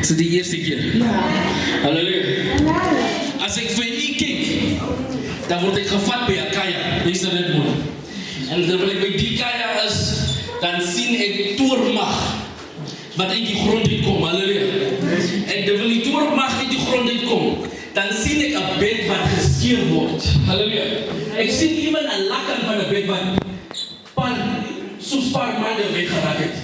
Is dit die eerste keer? Ja. Halleluja. As ek vir u kyk, dan word ek gevat by 'n kajak. Dis dit mooi. En terwyl ek by die kajak is, dan sien ek toormag wat uit die grond uitkom. Halleluja. En terwyl die toormag uit die grond uitkom, dan sien ek 'n bed wat geskeur word. Halleluja. Ek sien iemand 'n laken van 'n bed wat soos paar maande weggeraak het.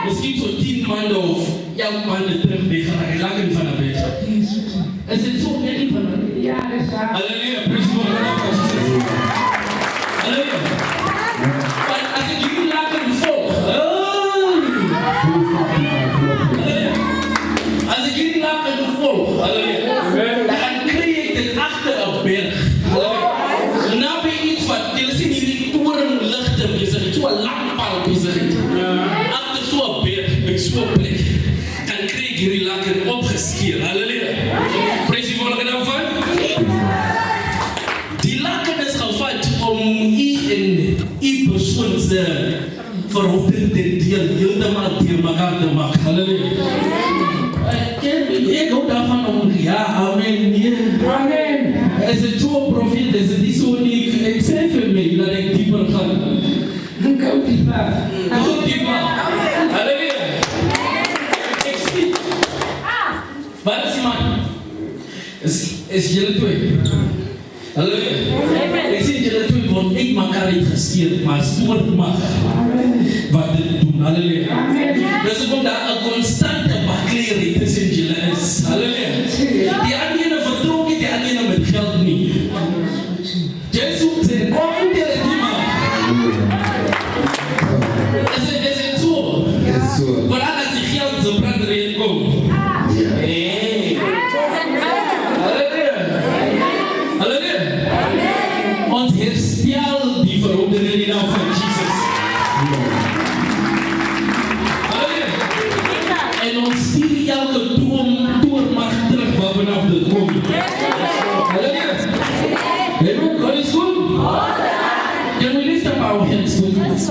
Miskien so 10 maande of 11 maande terug weggeraak het. Laken van 'n bed. Is dit so net nie van? Ja, dis waar. Halleluja. Prys God. Halleluja. Maar as ek hierdie laken volg, as ek hierdie laken volg, halleluja, dan kry ek dit agter 'n berg. Naby iets wat, jy sien hierdie torenligte besigheid, so 'n lamppaal besigheid. Agter so 'n berg, by so 'n plek, dan kry ek hierdie laken opgeskeur. Halleluja. Prys die volgende naam van? Die laken is gevat om u en u persoon se verhouding te deel, heeltemal deur mekaar te maak. Halleluja. Ek hou daarvan om, ja, amen, nee. Amen. As 'n true profeet, is dit nie so nie, ek sê vir my, dat ek dieper gaan. Gou dieper. Gou dieper. Halleluja. Ek sien. Wat is die man? Is julle twee? Halleluja. Ek sien julle twee word uit mekaar uitgestuur, maar soort mag wat dit doen. Halleluja. Dus kom daar 'n konstante baklering tussen julle is. Halleluja. Die ander ene vertrou nie, die ander ene met geld nie. Jesus sê, kom hier die man. Is het so? Maar as die geld zo brand erin kom. Hey. Halleluja. Halleluja. Ons herstel die verhouding in die naam van Jesus. Halleluja. En ons stuur elke toormag terug wat vanaf dit kom. Halleluja. Amen. God is good. Can we lift up our hands with us?